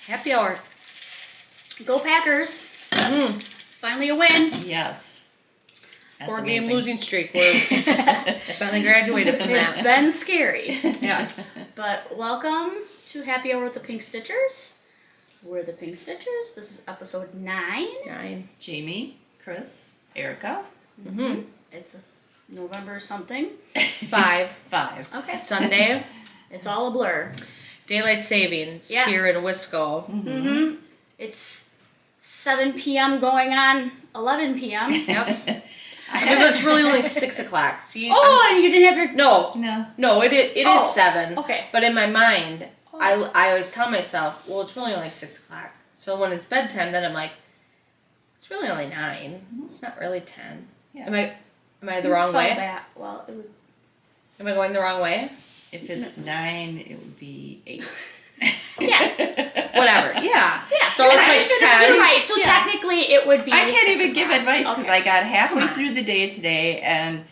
Happy hour. Go Packers. Finally a win. Yes. Four-game losing streak. We're finally graduated from that. It's been scary. Yes. But welcome to Happy Hour with the Pink Stitchers. We're the Pink Stitchers. This is episode 9. Jamie, Chris, Erica. It's November something. 5. Okay. Sunday. It's all a blur. Daylight savings here in Wisco. It's 7 p.m. going on 11 p.m. Yep. It was really only 6 o'clock. See, and you didn't have your... No, it is 7. Okay. But in my mind, I always tell myself, well, it's really only 6 o'clock. So when it's bedtime, then I'm like, it's really only 9. It's not really 10. Yeah. Am I the wrong way? Well, it would... Am I going the wrong way? If it's 9, it would be 8. Yeah. Whatever. Yeah. So it's like 10. You're right. So technically it would be I can't even give advice because I got halfway through the day today and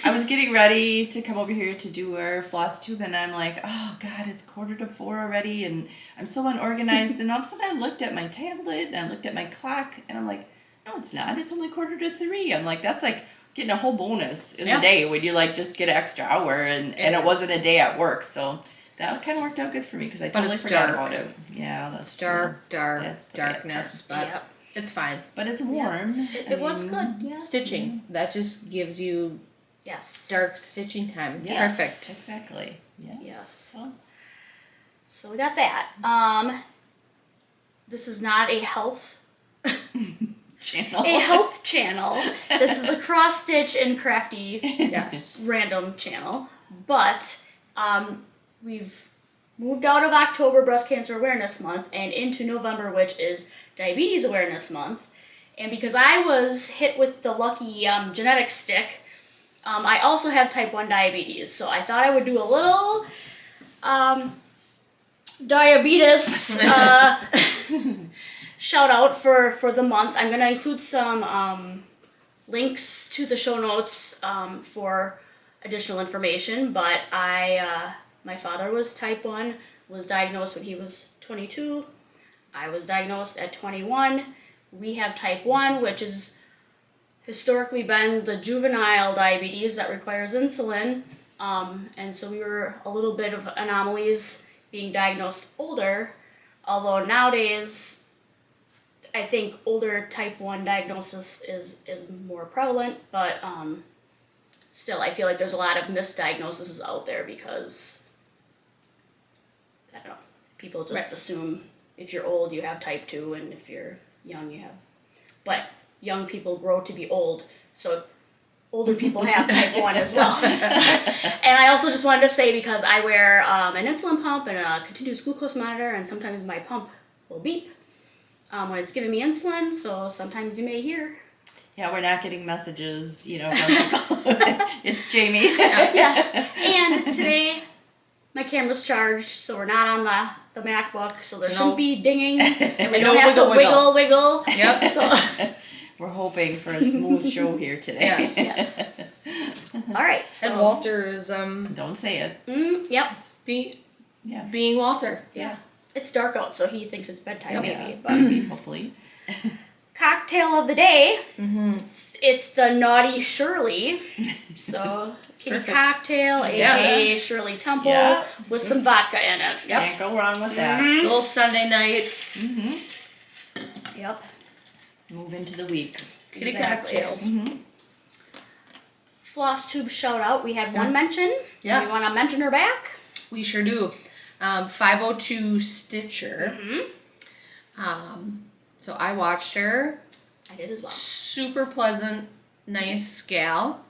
I was getting ready to come over here to do our FlossTube and I'm like, oh God, it's 3:45 already and I'm so unorganized. And all of a sudden I looked at my tablet and I looked at my clock and I'm like, no, it's not. It's only 3:45. I'm like, that's like getting a whole bonus in the day when you like just get an extra hour and it wasn't a day at work. So that kind of worked out good for me because I totally forgot about it. Yeah, that's darkness, but it's fine. But it's warm. It was good. Yeah. Stitching that just gives you dark stitching time. It's perfect. Exactly. Yeah. Yes. So we got that. This is not a health channel. A health channel. This is a cross stitch and crafty random channel, but we've moved out of October, Breast Cancer Awareness Month, and into November, which is Diabetes Awareness Month. And because I was hit with the lucky genetic stick, I also have type 1 diabetes. So I thought I would do a little diabetes shout out for the month. I'm going to include some links to the show notes for additional information, but my father was type 1, was diagnosed when he was 22. I was diagnosed at 21. We have type 1, which is historically been the juvenile diabetes that requires insulin. And so we were a little bit of anomalies being diagnosed older, although nowadays I think older type 1 diagnosis is more prevalent, but still I feel like there's a lot of misdiagnoses out there because I don't know, people just assume if you're old you have type 2 and if you're young you have, but young people grow to be old, so older people have type 1 as well. And I also just wanted to say, because I wear an insulin pump and a continuous glucose monitor, and sometimes my pump will beep when it's giving me insulin, so sometimes you may hear. Yeah, we're not getting messages, from people. It's Jamie. Yes. And today my camera's charged, so we're not on the MacBook, so there shouldn't be dinging. And we don't have to wiggle. Yep. So we're hoping for a smooth show here today. yes. All right. So And Walter is Don't say it. Yep. being Walter. Yeah. It's dark out, so he thinks it's bedtime, Yeah. maybe. But Hopefully. cocktail of the day. It's the Naughty Shirley. So kitty perfect. cocktail, aka Shirley Temple, Yeah. with some vodka in it. Can't go wrong with that. Little Sunday night. Yep. Move into the week. Kitty Exactly. cocktail. FlossTube shout out. We had one mention. Yes. We want to mention her back. We sure do. 502 Stitcher. So I watched her. I did as well. Super pleasant, nice gal.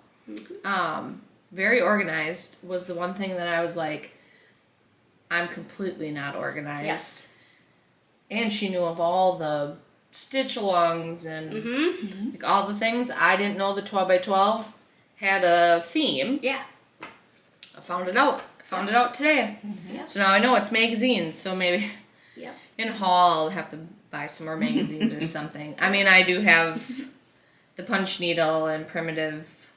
Very organized was the one thing that I was like, I'm completely not organized. Yes. And she knew of all the stitch alongs and like all the things. I didn't know the 12x12 had a theme. Yeah. I found it out. Today. Yeah. So now I know it's magazines, so maybe Yep. in haul I'll have to buy some more magazines or something. I mean, I do have the punch needle and primitive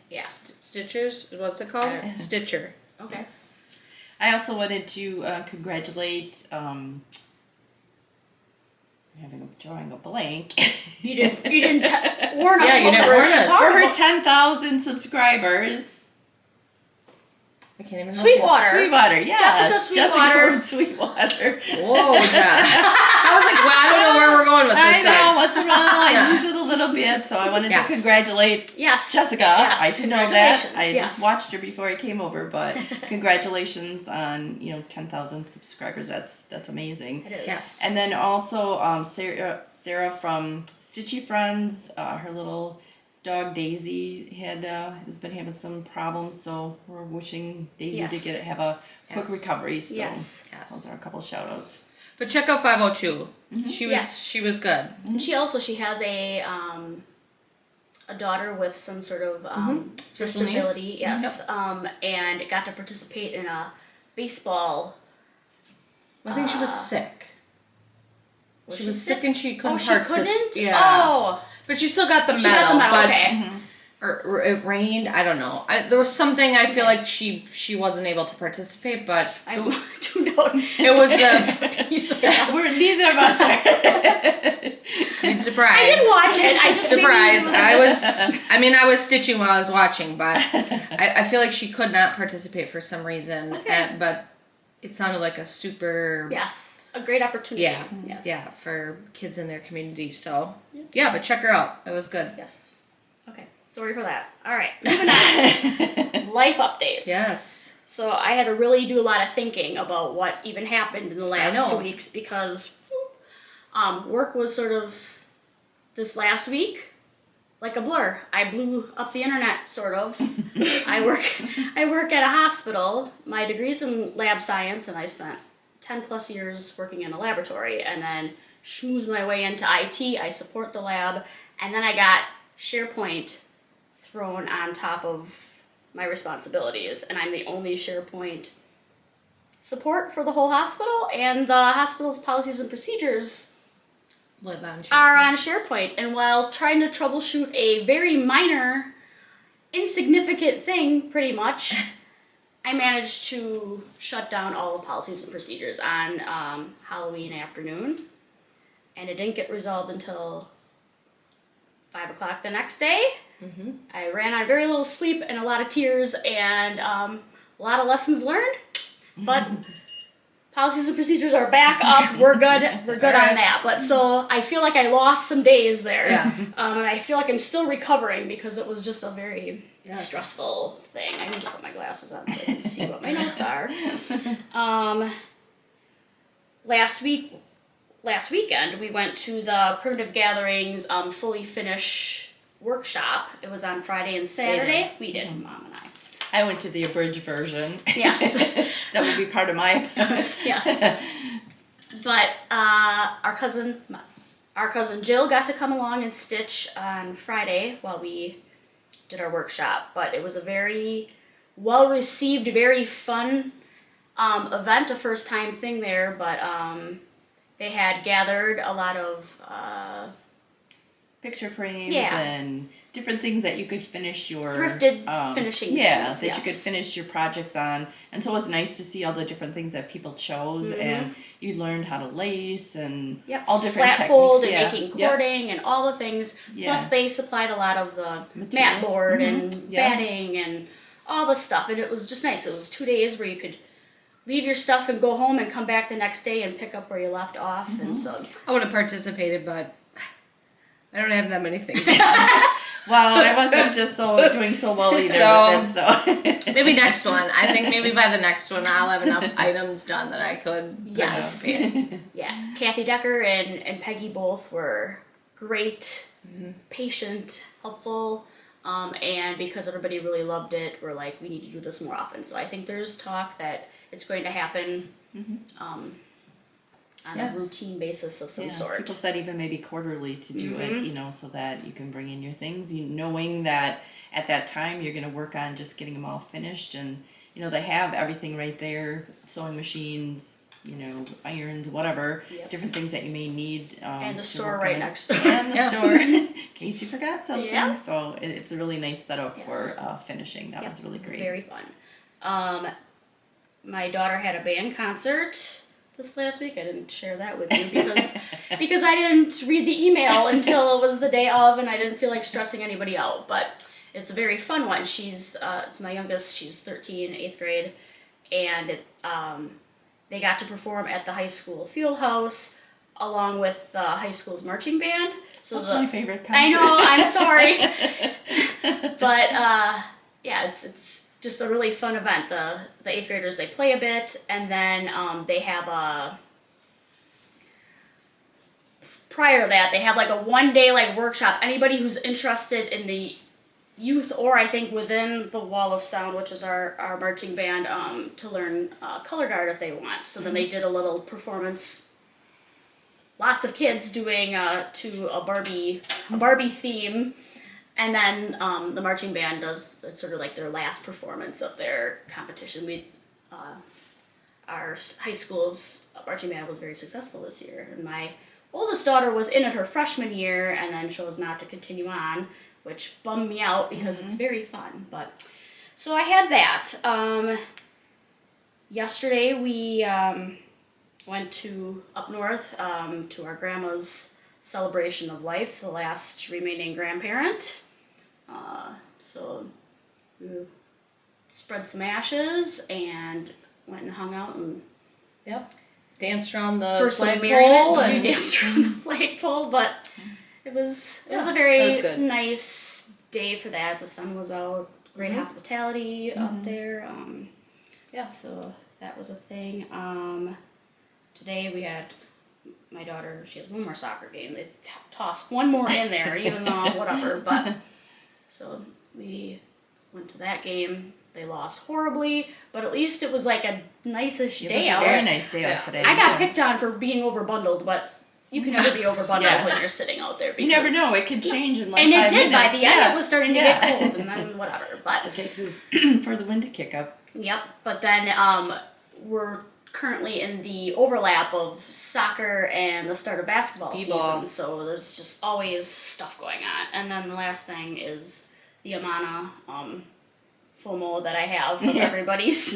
Yeah. stitchers. What's it called? Stitcher. Okay. I also wanted to congratulate. Drawing a blank. You didn't warn us. Yeah, you what didn't we were warn us. For talking her about. 10,000 subscribers. I can't even help Sweetwater. Sweetwater, yes. Jessica Sweetwater. from Sweetwater. you. Whoa, I was like, well, I don't know where we're going with this. I know, what's wrong? I use it a little bit, so I wanted Yes. to congratulate Yes. Jessica. Yes, I should know that. congratulations, I yes. just watched her before I came over, but congratulations on 10,000 subscribers. That's amazing. It is. Yes. And then also Sarah from Stitchy Friends, her little dog Daisy has been having some problems, so we're wishing Daisy Yes. to have a quick Yes. recovery. So Yes. those are a couple shout outs. But check out 502. Yes. She was good. And she has a daughter with some sort of Special needs? disability. Yes. And got to participate in a baseball. I think she was sick. She was sick and she couldn't Oh, she couldn't? Yeah. Oh. But she still got the She medal. got the medal, but, okay. Or it rained. I don't know. There was something I feel like she wasn't able to participate, but I do know. it was the Yes. We're neither of us are. surprise. I did watch it. I just Surprise! maybe I was stitching while I was watching, but I feel like she could not participate for some reason. Okay. But it sounded like a super Yes. A great opportunity. yeah Yes. yeah for kids in their community. So yeah, but check her out. It was good. Yes. Okay. Sorry for that. All right. Moving on. Life updates. Yes. So I had to really do a lot of thinking about what even happened in the last 2 weeks because work was sort of this last week like a blur. I blew up the internet, sort of. I work at a hospital. My degree's in lab science, and I spent 10 plus years working in a laboratory, and then schmoozed my way into IT. I support the lab, and then I got SharePoint thrown on top of my responsibilities, and I'm the only SharePoint support for the whole hospital, and the hospital's policies and procedures Live on are on SharePoint. And while trying to troubleshoot a very minor, insignificant thing, pretty much, I managed to shut down all the policies and procedures on Halloween afternoon, and it didn't get resolved until 5 o'clock the next day. I ran on very little sleep and a lot of tears and a lot of lessons learned, but policies and procedures are back up. We're good. We're good on that. But so I feel like I lost some days there. Yeah. And I feel like I'm still recovering because it was just a very Yes. stressful thing. I need to put my glasses on so I can see what my notes are. Last weekend we went to the Primitive Gatherings fully finished workshop. It was on Friday and Saturday. We did, Mom and I. I went to the abridged version. Yes. That would be part of my... Yes. But our cousin Jill got to come along and stitch on Friday while we did our workshop. But it was a very well-received, very fun event, a first-time thing there. But they had gathered a lot of... picture frames and different things that you could finish your... Thrifted finishing things, that you could finish your projects on. And so it was nice to see all the different things that people chose, and you learned how to lace and all different flat fold techniques. and making cording and all the things. Plus they supplied a lot of the mat board and batting and all the stuff. And it was just nice. It was 2 days where you could leave your stuff and go home and come back the next day and pick up where you left off. And so I would have participated, but I don't have that many things. Well, I wasn't just doing so well either. So maybe next one. I think maybe by the next one I'll have enough items done that I could. Yes. Yeah. Kathy Decker and Peggy both were great, patient, helpful, and because everybody really loved it, we're like, we need to do this more often. So I think there's talk that it's going to happen. On a routine basis of some sort. People said even maybe quarterly to do it, so that you can bring in your things, knowing that at that time you're going to work on just getting them all finished, and they have everything right there, sewing machines, irons, whatever, different things that you may need. And the store right next door. And the store, in case you forgot something. So it's a really nice setup for finishing. That was really great. Very fun. My daughter had a band concert this last week. I didn't share that with you because I didn't read the email until it was the day of, and I didn't feel like stressing anybody out. But it's a very fun one. It's my youngest. She's 13, 8th grade, and they got to perform at the high school field house along with the high school's marching band. So that's my favorite concert. I know. I'm sorry, but it's just a really fun event. The 8th graders, they play a bit, and then they have prior to that, they have like a 1-day workshop. Anybody who's interested in the youth, or I think within the Wall of Sound, which is our marching band, to learn color guard if they want. So then they did a little performance. Lots of kids doing to a Barbie theme. And then the marching band does, it's sort of like their last performance of their competition. Our high school's marching band was very successful this year. And my oldest daughter was in it her freshman year and then chose not to continue on, which bummed me out because it's very fun. But so I had that. Yesterday we went up north to our grandma's celebration of life, the last remaining grandparent. So we spread some ashes and went and hung out and danced around the flagpole and we danced around the flagpole. But it was a very nice day for that. The sun was out, great hospitality up there. So that was a thing. Today we had my daughter. She has one more soccer game. They tossed one more in there, even though whatever. But so we went to that game. They lost horribly, but at least it was like a nice-ish day out. It was a very nice day out today. I got picked on for being overbundled, but you can never be overbundled when you're sitting out there. You never know. It could change in 5 minutes. And it did. By the end, it was starting to get cold, and then whatever. But it takes us for the wind to kick up. Yep. But then we're currently in the overlap of soccer and the start of basketball season, so there's just always stuff going on. And then the last thing is the Amana FOMO that I have of everybody's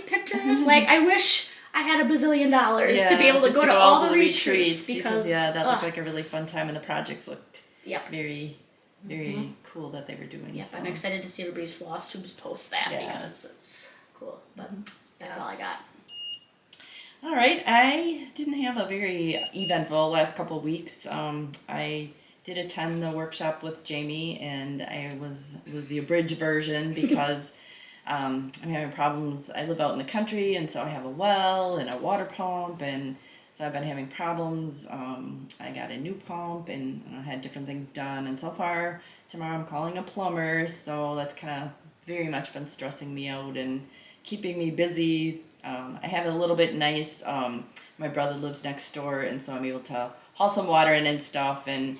pictures. Like, I wish I had $1 bazillion to be able to go to all the retreats because that looked like a really fun time, and the projects looked very cool that they were doing. Yep, so. I'm excited to see everybody's FlossTubes post that because it's cool. But that's all I got. All right, I didn't have a very eventful last couple of weeks. I did attend the workshop with Jamie, and it was the abridged version because I'm having problems. I live out in the country, and so I have a well and a water pump, and So I've been having problems. I got a new pump and I had different things done. And so far, tomorrow I'm calling a plumber. So that's kind of very much been stressing me out and keeping me busy. I have a little bit nice, my brother lives next door, and so I'm able to haul some water in and stuff and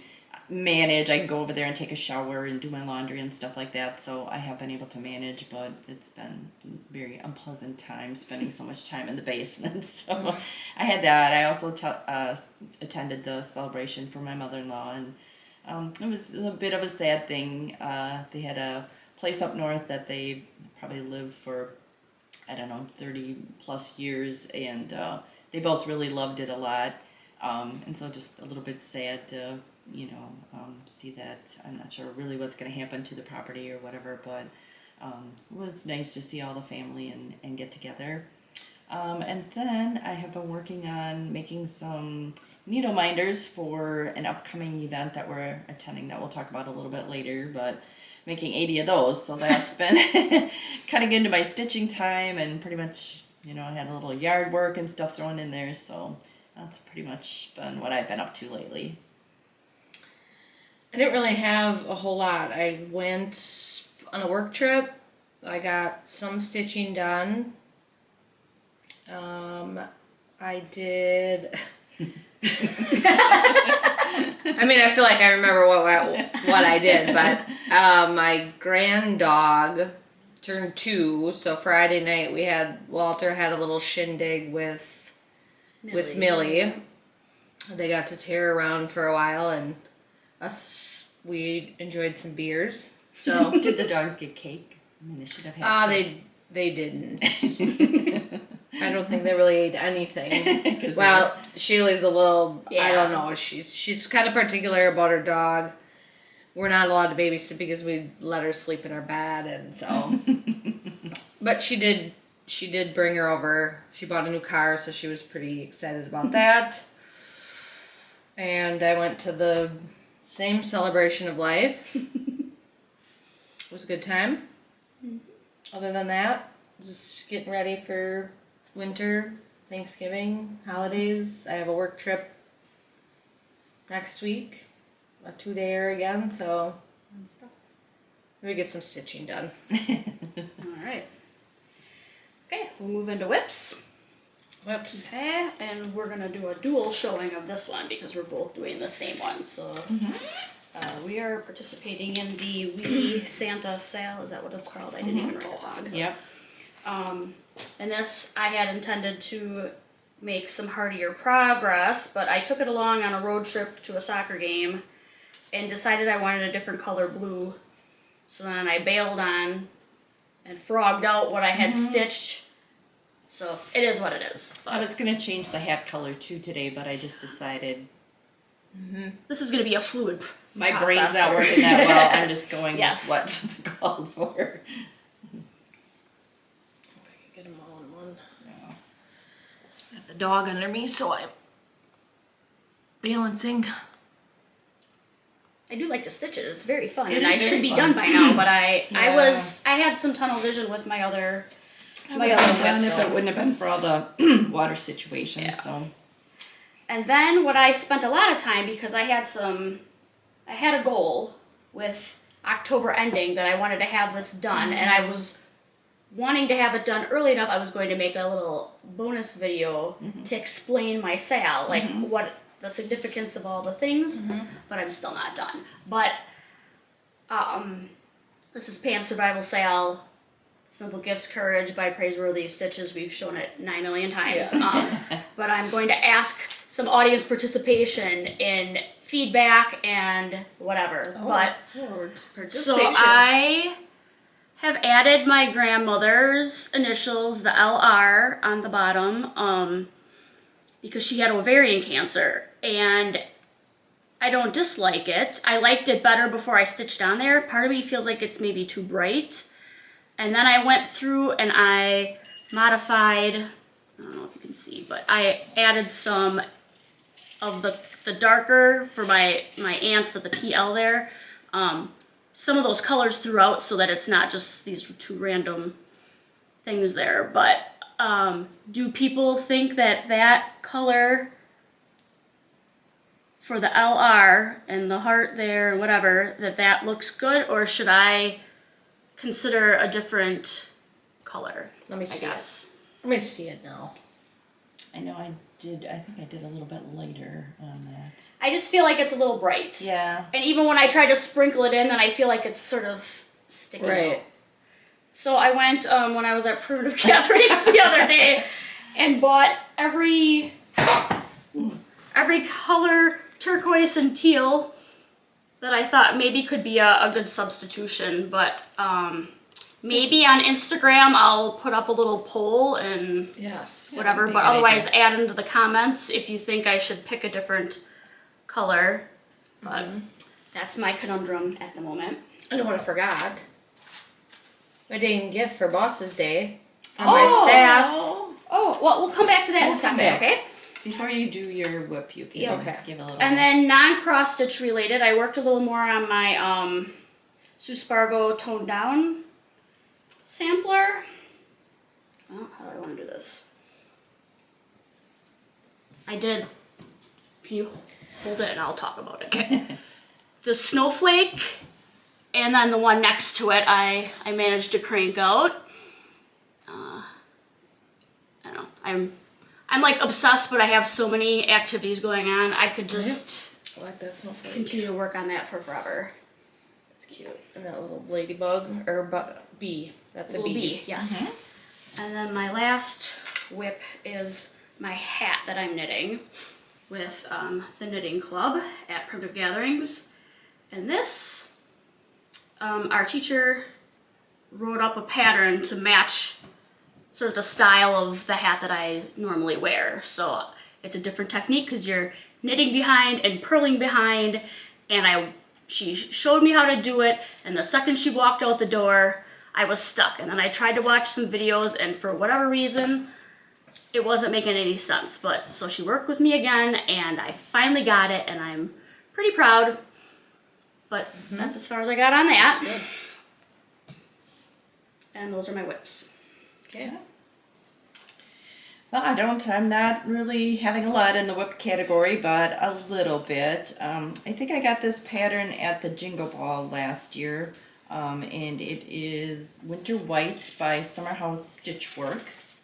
manage. I can go over there and take a shower and do my laundry and stuff like that. So I have been able to manage, but it's been very unpleasant time spending so much time in the basement. So I had that. I also attended the celebration for my mother-in-law, and it was a bit of a sad thing. They had a place up north that they probably lived for, I don't know, 30 plus years, and they both really loved it a lot. And so just a little bit sad to, see that. I'm not sure really what's going to happen to the property or whatever, but it was nice to see all the family and get together. And then I have been working on making some needle minders for an upcoming event that we're attending that we'll talk about a little bit later, but making 80 of those. So that's been cutting into my stitching time, and pretty much, I had a little yard work and stuff thrown in there. So that's pretty much been what I've been up to lately. I didn't really have a whole lot. I went on a work trip. I got some stitching done. I did. I mean, I feel like I remember what I did, but my grand dog turned 2, so Friday night Walter had a little shindig with Millie. They got to tear around for a while, and we enjoyed some beers. So did the dogs get cake? I mean, they should have had cake. They didn't. I don't think they really ate anything. Well, Shirley's a little, I don't know, she's kind of particular about her dog. We're not allowed to babysit because we let her sleep in our bed, and so. But she did bring her over. She bought a new car, so she was pretty excited about that. And I went to the same celebration of life. It was a good time. Other than that, just getting ready for winter, Thanksgiving, holidays. I have a work trip next week, a 2-dayer again, so maybe get some stitching done. All right. Okay, we'll move into whips. Whips. Okay, and we're gonna do a dual showing of this one because we're both doing the same one. So we are participating in the Wee Santa sale. Is that what it's called? I didn't even write it down. Yep. And this, I had intended to make some hardier progress, but I took it along on a road trip to a soccer game and decided I wanted a different color blue. So then I bailed on and frogged out what I had stitched. So it is what it is. I was going to change the hat color too today, but I just decided this is going to be a fluid my process. brain's not working that well. I'm just going Yes. with what's called for. Get them all in one. Yeah. I have the dog under me, so I'm balancing. I do like to stitch it. It's very fun, It and is I very should be fun. done by now. But I Yeah. had some tunnel vision with my other. I would have done if it wouldn't have been for all the water situations. Yeah. So. And then what I spent a lot of time, because I had a goal with October ending that I wanted to have this done, and I was wanting to have it done early enough. I was going to make a little bonus video to explain my sale, like what the significance of all the things, but I'm still not done. But this is Pam's Survival Sale. Simple Gifts Courage by Praiseworthy Stitches. We've shown it 9 million times. But I'm going to ask some audience participation in feedback and whatever. So I have added my grandmother's initials, the LR, on the bottom, because she had ovarian cancer. And I don't dislike it. I liked it better before I stitched on there. Part of me feels like it's maybe too bright. And then I went through and I modified, I don't know if you can see, but I added some of the darker for my aunt for the PL there. Some of those colors throughout so that it's not just these 2 random things there. But do people think that color for the LR and the heart there and whatever, that looks good, or should I consider a different color? Let me see it. Let me see it now. I know I think I did a little bit lighter on that. I just feel like it's a little bright. Yeah. And even when I try to sprinkle it in, then I feel like it's sort of sticking out. So I went, when I was at Primitive Gatherings the other day, and bought every color, turquoise and teal, that I thought maybe could be a good substitution. But maybe on Instagram I'll put up a little poll and whatever. But otherwise, add into the comments if you think I should pick a different color. But that's my conundrum at the moment. I know what I forgot. My dang gift for Boss's Day on my staff. Oh, well, we'll come back to that in a second, okay? Before you do your whip, you can give a little. And then non-cross stitch related, I worked a little more on my Spargo toned down sampler. Oh, how do I want to do this? I did. Can you hold it and I'll talk about it? The snowflake, and then the one next to it, I managed to crank out. I don't know. I'm like obsessed, but I have so many activities going on. I could just I like that snowflake. continue to work on that for forever. It's cute. And that little ladybug or bee. That's a Little bee. Yes. And then my last whip is my hat that I'm knitting with the Knitting Club at Primitive Gatherings. And this, our teacher wrote up a pattern to match sort of the style of the hat that I normally wear. So it's a different technique because you're knitting behind and purling behind, and she showed me how to do it, and the second she walked out the door, I was stuck. And then I tried to watch some videos, and for whatever reason, it wasn't making any sense. But so she worked with me again, and I finally got it, and I'm pretty proud. But that's as far as I got on that. That's good. And those are my whips. Okay. Well, I'm not really having a lot in the whip category, but a little bit. I think I got this pattern at the Jingle Ball last year, and it is Winter Whites by Summer House Stitch Works.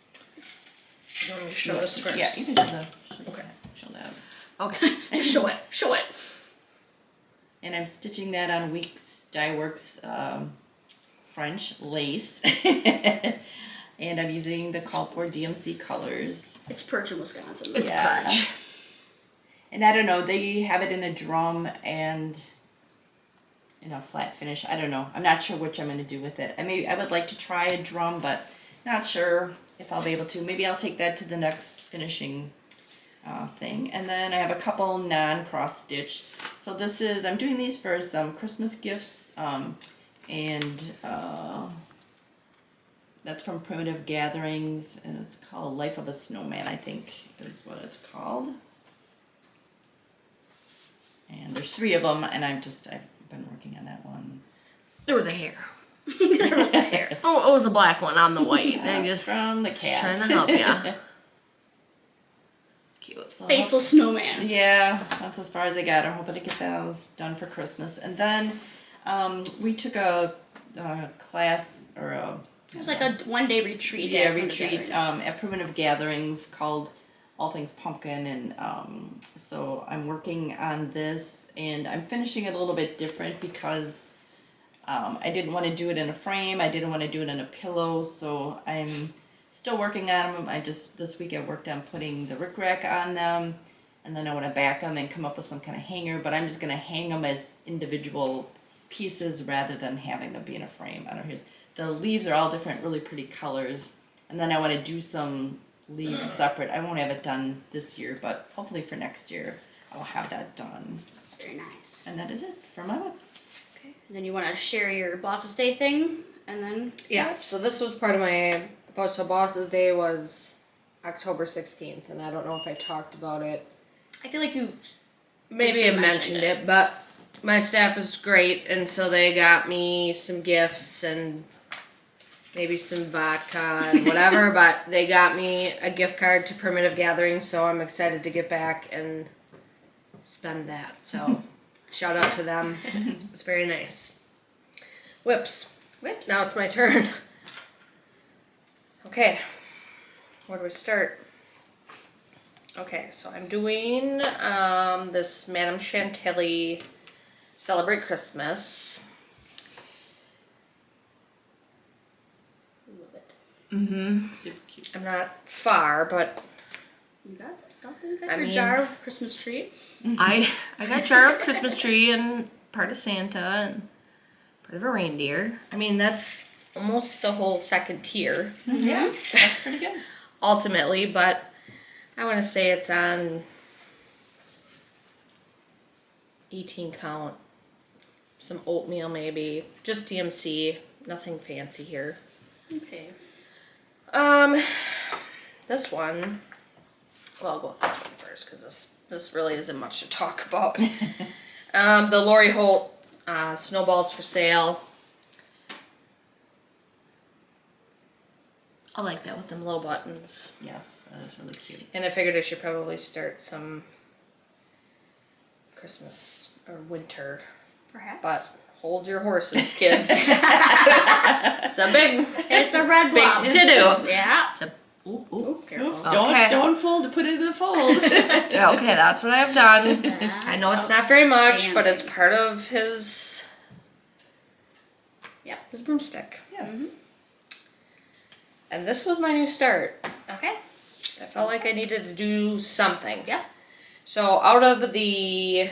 You want me to show us first? Yeah, you can show that. Okay. Just show it. Show it. And I'm stitching that on Weeks Dye Works French lace. And I'm using the called for DMC colors. It's Perch in Wisconsin. It's Perch. And I don't know, they have it in a drum and in a flat finish. I don't know. I'm not sure which I'm going to do with it. I would like to try a drum, but not sure if I'll be able to. Maybe I'll take that to the next finishing thing. And then I have a couple non-cross stitch. So this is, I'm doing these for some Christmas gifts, and that's from Primitive Gatherings, and it's called Life of a Snowman, I think is what it's called. And there's 3 of them, and I've been working on that one. There was a hair. There was a hair. Oh, it was a black one on the white. And just from the cat. Trying to help you. It's cute. So Faceless snowman. Yeah, that's as far as I got. I'm hoping to get those done for Christmas. And then we took a class, or It was like a one-day retreat. Yeah, retreat at Primitive Gatherings called All Things Pumpkin, and so I'm working on this, and I'm finishing it a little bit different because I didn't want to do it in a frame. I didn't want to do it in a pillow, so I'm still working on them. This week I worked on putting the rickrack on them, and then I want to back them and come up with some kind of hanger, but I'm just going to hang them as individual pieces rather than having them be in a frame. I don't know, the leaves are all different, really pretty colors, and then I want to do some leaves separate. I won't have it done this year, but hopefully for next year I'll have that done. That's very nice. And that is it for my whips. Okay. And then you want to share your Boss's Day thing, and then Yes. So this was part of my Boss's Day was October 16th, and I don't know if I talked about it. I feel like you Maybe I mentioned it, but my staff was great, and so they got me some gifts and maybe some vodka and whatever, but they got me a gift card to Primitive Gatherings, so I'm excited to get back and spend that. So shout out to them. It's very nice. Whips. Now it's my turn. Okay. Where do we start? Okay, so I'm doing this Madame Chantilly Celebrate Christmas. Love it. Super cute. I'm not far, but You got some stuff there? You got your jar of Christmas tree? I got jar of Christmas tree and part of Santa and part of a reindeer. I mean, that's almost the whole second tier. Yeah, that's pretty good. Ultimately, but I want to say it's on 18 count. Some oatmeal maybe. Just DMC. Nothing fancy here. Okay. This one. Well, I'll go with this one first because this really isn't much to talk about. The Lori Holt Snowballs for sale. I like that with them low buttons. Yes, that is really cute. And I figured I should probably start some Christmas or winter. Perhaps. But hold your horses, kids. It's a red blob. big to-do. Yeah. It's a, ooh, Careful. Oops, Okay. don't fold to put it in the fold. Okay, that's what I've done. That's I know it's not very much, outstanding. but it's part of his his broomstick. Yes. And this was my new start. Okay. I felt like I needed to do something. Yeah. So out of the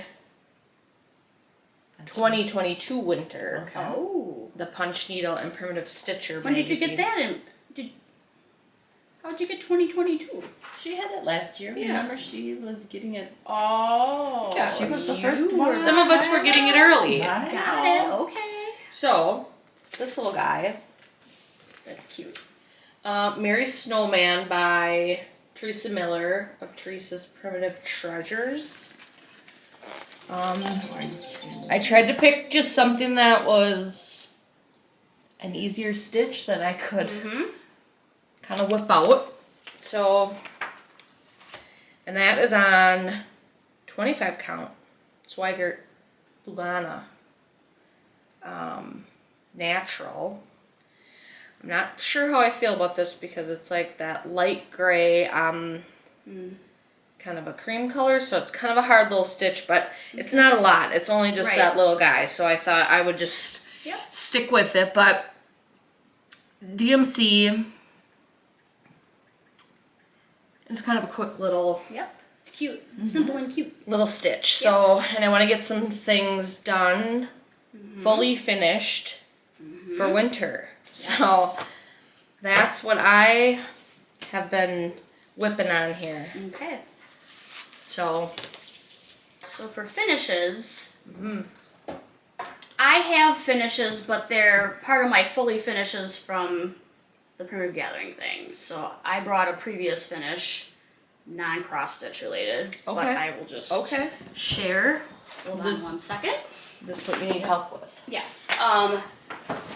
2022 winter, Okay. Oh. the Punch Needle and Primitive Stitcher When did you magazine. get that in? How'd you get 2022? She had it last year. Yeah. Remember, she was getting it. Oh. Yeah, She was the first one. Some of us were getting it early. Wow. Got it. Okay. So, this little guy, That's cute. Merry Snowman by Teresa Miller of Teresa's Primitive Treasures. I tried to pick just something that was an easier stitch that I could kind of whip out. So, and that is on 25 count Swigert Lugana natural. I'm not sure how I feel about this because it's like that light gray kind of a cream color, so it's kind of a hard little stitch, but it's not a lot. It's only just Right. that little guy, so I thought I would just stick with it. But DMC, it's kind of a quick little It's cute. Simple and cute. stitch. So, and I want to get some things done, fully finished for winter. So that's what I have been whipping on here. Okay. So for finishes, I have finishes, but they're part of my fully finishes from the Primitive Gathering thing. So I brought a previous finish, non-cross stitch related, but I will just share. Hold on 1 second. This is what you need help with. Yes.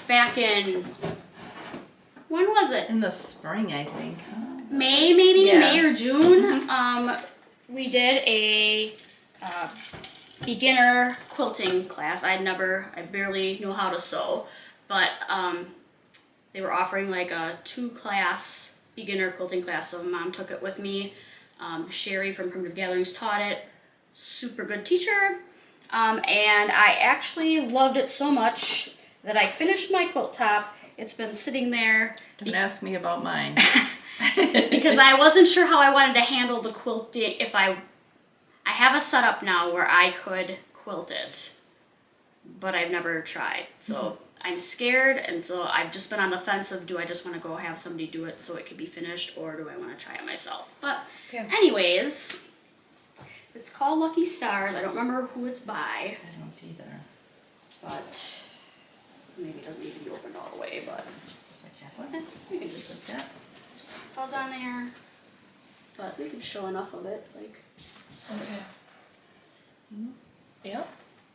Back in, when was it? In the spring, I think. May, maybe Yeah. May or June. We did a beginner quilting class. I barely know how to sew, but they were offering like a 2-class beginner quilting class. So Mom took it with me. Sherry from Primitive Gatherings taught it. Super good teacher. And I actually loved it so much that I finished my quilt top. It's been sitting there. Don't ask me about mine. Because I wasn't sure how I wanted to handle the quilting. If I have a setup now where I could quilt it, but I've never tried. So I'm scared, and so I've just been on the fence of, do I just want to go have somebody do it so it could be finished, or do I want to try it myself? But anyways, it's called Lucky Stars. I don't remember who it's by, I don't either. but maybe it doesn't need to be opened all the way, but Just like halfway. we can just fuzz on there. But we can show enough of it, like. Yeah,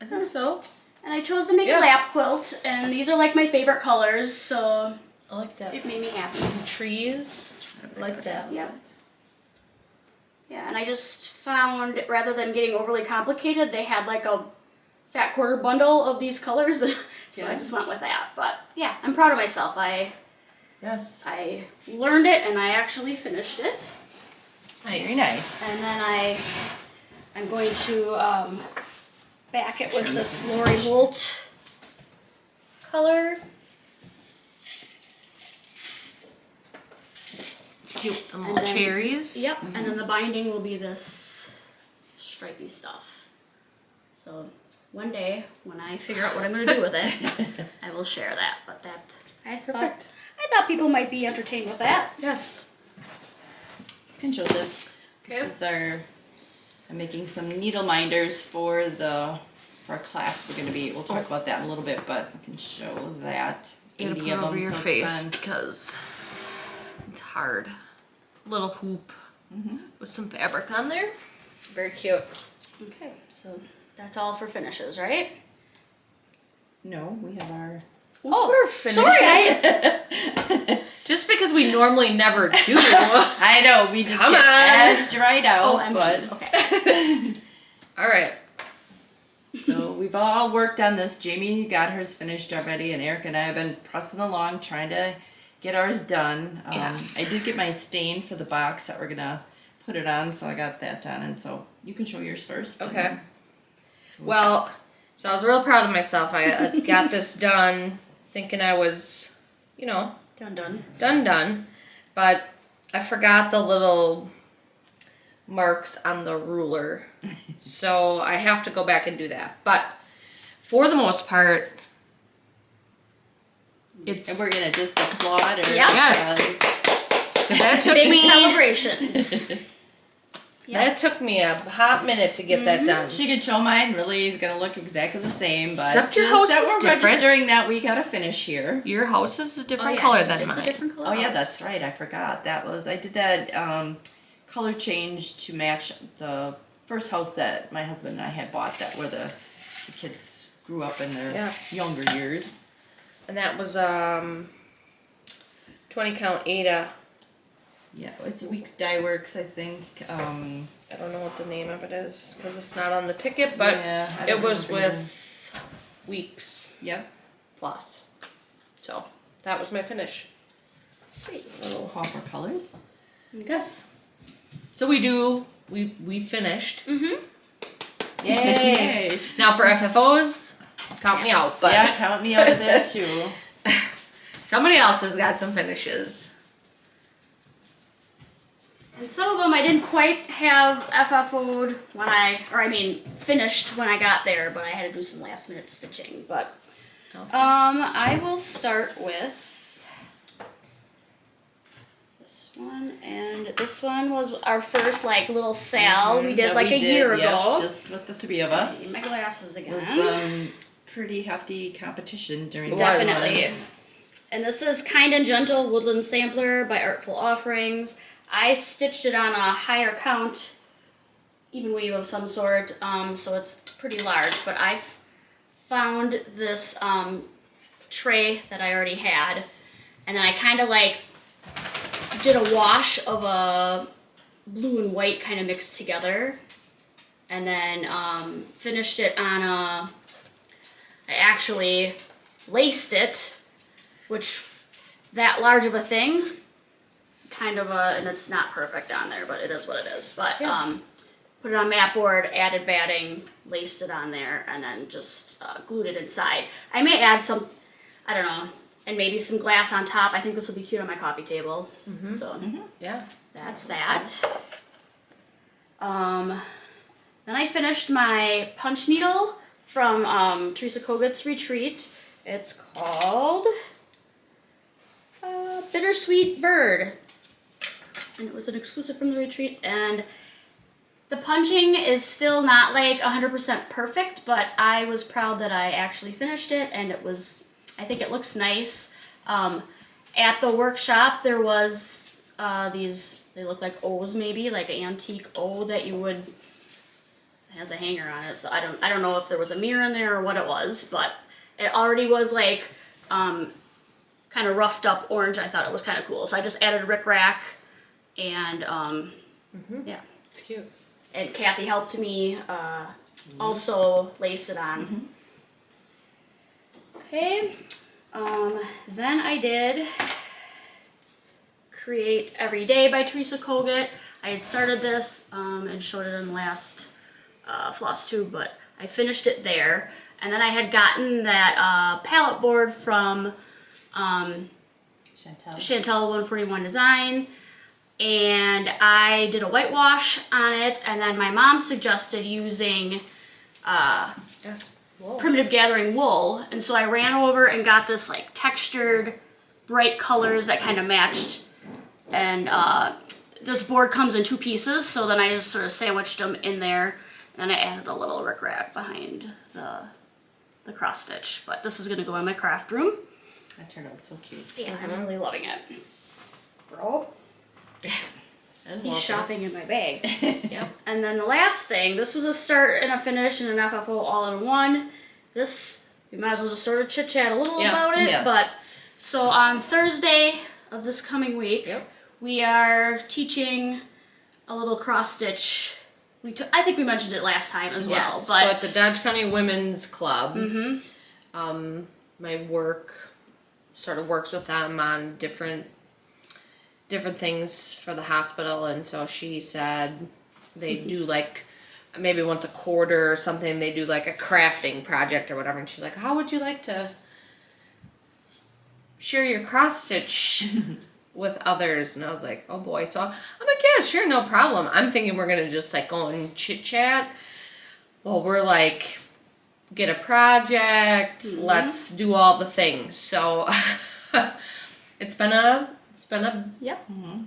I think so. And I chose to make a lap quilt, and these are like my favorite colors, so I like that. it made me happy. Trees, I like that. Yep. Yeah, and I just found, rather than getting overly complicated, they had like a fat quarter bundle of these colors, so I just went with that. But yeah, I'm proud of myself. I learned it and I actually finished it. Nice. Very nice. And then I'm going to back it with this Lori Holt color. It's cute, the little cherries. Yep, and then the binding will be this stripy stuff. So one day, when I figure out what I'm going to do with it, I will share that. But I thought people might be entertained with that. Yes. You can show this. Okay. This is I'm making some needle minders for our class we're going to be. We'll talk about that in a little bit, but I can show that. 80 of them. Your so face it's fun. because it's hard. Little hoop with some fabric on there. Very cute. Okay, so that's all for finishes, right? No, we have our... We're finished. Sorry, guys. Just because we normally never do. I know, we just Come get on. edged right out. Oh, but okay. All right. So we've all worked on this. Jamie got hers finished already, and Eric and I have been pressing along trying to get ours done. Yes. I did get my stain for the box that we're going to put it on, so I got that done. And so you can show yours first. Okay. Well, so I was real proud of myself. I got this done thinking I was, done. But I forgot the little marks on the ruler. So I have to go back and do that. But for the most part, it's... And we're going to just applaud her. Yeah. Yes. 'Cause that took Big me... celebrations. That took me a hot minute to get that done. She could show mine. Really is going to look exactly the same, but Except your just house that is we're different. registering that we got to finish here. Your house is a different color than mine. Different color Oh yeah, house. that's right. I forgot. I did that color change to match the first house that my husband and I had bought. That where the kids grew up in their younger years. And that was 20 count Ada. Yeah, it's Weeks Dye Works, I think. I don't know what the name of it is because it's not on the ticket, but Yeah, I it don't was remember with Weeks Yep. Floss. So that was my finish. Sweet. Little copper colors. Yes. So we finished. Mm-hmm. Yay. Yay. Now for FFOs, count me out, but Yeah, count me out of that too. somebody else has got some finishes. And some of them I didn't quite have FFO'd finished when I got there, but I had to do some last minute stitching. But I will start with this one, and this one was our first little sal we did a year ago. Just with the three of us. I need my glasses again. It was pretty hefty competition during Definitely. And this is Kind and Gentle Woodland Sampler by Artful Offerings. I stitched it on a higher count, even weave of some sort, so it's pretty large. But I found this tray that I already had, and then I kind of did a wash of a blue and white kind of mixed together, and then finished it on I actually laced it, which that large of a thing. And it's not perfect on there, but it is what it is. But put it on mat board, added batting, laced it on there, and then just glued it inside. I may add some, I don't know, and maybe some glass on top. I think this will be cute on my coffee table. Mm-hmm. So yeah, that's that. Then I finished my punch needle from Teresa Kogut's retreat. It's called Bittersweet Bird. And it was an exclusive from the retreat, and the punching is still not 100% perfect, but I was proud that I actually finished it, and I think it looks nice. At the workshop there was these, they look like O's maybe, like an antique O that it has a hanger on it, so I don't know if there was a mirror in there or what it was, but it already was kind of roughed up orange. I thought it was kind of cool, so I just added a rickrack. And, yeah, It's cute. And Kathy helped me also lace it on. Mm-hmm. Okay. Then I did Create Every Day by Teresa Kogut. I had started this and showed it in the last FlossTube, but I finished it there. And then I had gotten that palette board from Chantilly 141 Design, and I did a whitewash on it, and then my mom suggested using Primitive Gathering wool, and so I ran over and got this like textured bright colors that kind of matched, and this board comes in 2 pieces, so then I just sort of sandwiched them in there, and then I added a little rickrack behind the cross stitch. But this is going to go in my craft room. That turned out so cute. Yeah, I'm really loving it. Bro. He's shopping in my bag. Yep. And then the last thing, this was a start and a finish and an FFO all in one. This, we might as well just sort of chit chat a little about it. Yes. But so on Thursday of this coming week, we are teaching a little cross stitch. I think we mentioned it last time as well. But so at the Dodge County Women's Club, my work sort of works with them on different things for the hospital, and so she said they do like maybe once a quarter or something, they do like a crafting project or whatever, and she's like, how would you like to share your cross stitch with others? And I was like, oh boy. So I'm like, yeah, sure, no problem. I'm thinking we're gonna just like go and chit chat. Well, we're like, get a project, let's do all the things. So it's been a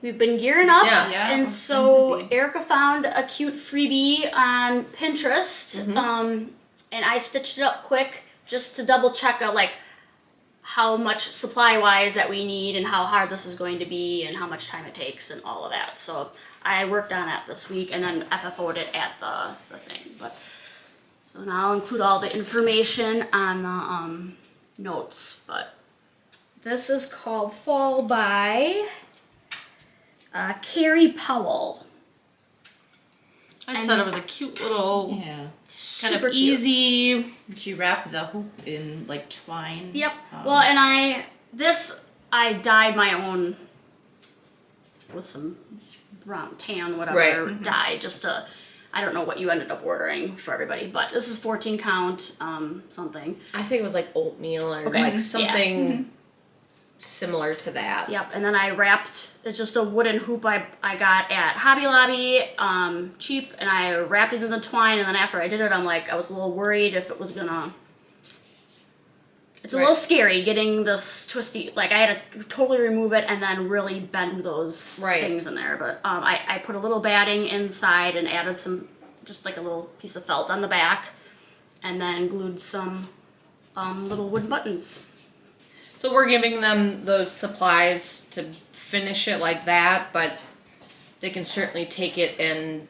we've been gearing up. Yeah. And so Erica found a cute freebie on Pinterest, and I stitched it up quick just to double check like how much supply-wise that we need and how hard this is going to be and how much time it takes and all of that. So I worked on that this week and then FFO'd it at the thing. But so now I'll include all the information on the notes. But this is called Fall by Carrie Powell. I just thought it was a cute little, kind of Super easy. She wrapped the hoop in like twine. Yep. Well, and I dyed my own with some brown tan whatever dye just to. I don't know what you ended up ordering for everybody, but this is 14 count something. I think it was like oatmeal or like something similar to that. Yep, and then I wrapped, it's just a wooden hoop I got at Hobby Lobby, cheap, and I wrapped it in the twine, and then after I did it, I was a little worried if it was gonna, it's a little scary getting this twisty, like I had to totally remove it and then really bend those things in there, but I put a little batting inside and added some, just like a little piece of felt on the back, and then glued some little wooden buttons. So we're giving them those supplies to finish it like that, but they can certainly take it and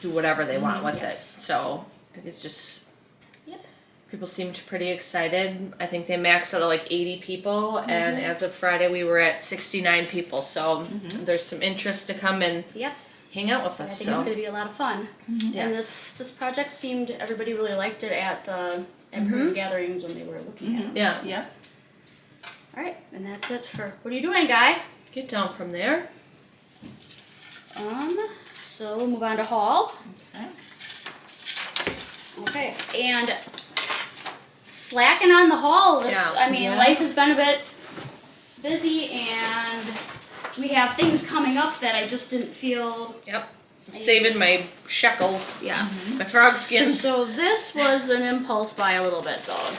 do whatever they want with it. So it's just, people seemed pretty excited. I think they maxed out at like 80 people, and as of Friday we were at 69 people. So there's some interest to come and hang out with us. I think it's going to be a lot of fun. Yes. And this project seemed, everybody really liked it at the gatherings when they were looking at it. Yeah. All right, and that's it for, what are you doing, Guy? Get down from there. So we'll move on to haul. Okay, and slacking on the haul. Life has been a bit busy, and we have things coming up that I just didn't feel. Saving my shekels. Yes. My frog skins. So this was an impulse buy a little bit, though.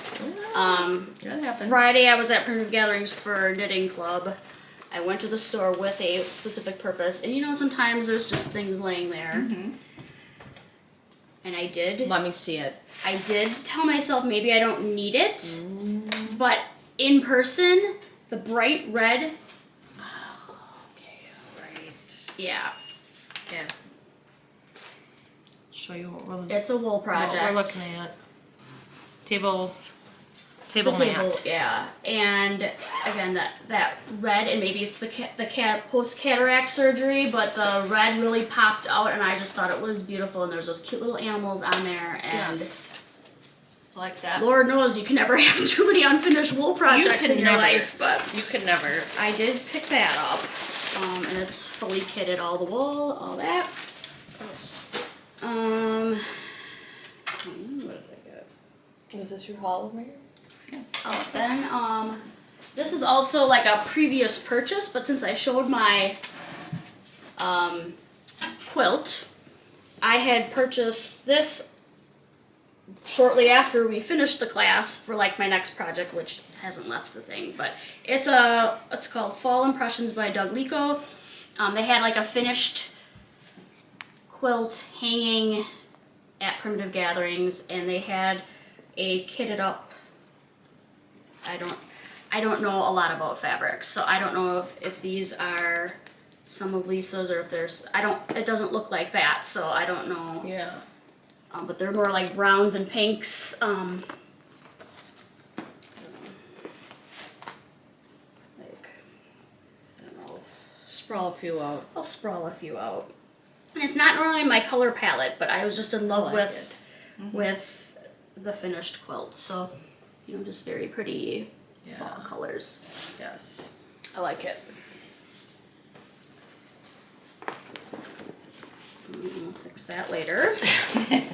That happens. Friday I was at Primitive Gatherings for knitting club. I went to the store with a specific purpose, and sometimes there's just things laying there. And I did. Let me see it. I did tell myself maybe I don't need it, but in person, the bright red. Yeah. Show you what we're It's a wool project. What we're looking at. Table mat. Yeah, and again that red, and maybe it's the post cataract surgery, but the red really popped out, and I just thought it was beautiful. And there's those cute little animals on there, and I like that. Lord knows you can never have too many unfinished wool projects in your life, but you could never. I did pick that up, and it's fully kitted, all the wool, all that. Yes. What did I get? Was this your haul over here? Oh, then, this is also like a previous purchase, but since I showed my, quilt, I had purchased this shortly after we finished the class for like my next project, which hasn't left the thing, but it's called Fall Impressions by Leko. They had like a finished quilt hanging at Primitive Gatherings, and they had a kitted up. I don't know a lot about fabrics, so I don't know if these are some of Lisa's or if there's, it doesn't look like that, so I don't know. Yeah. But they're more like browns and pinks. I don't know. Sprawl a few out. I'll sprawl a few out. And it's not normally my color palette, but I was just in love with the finished quilt. So, just very pretty fall colors. Yes. I like it. We'll fix that later. It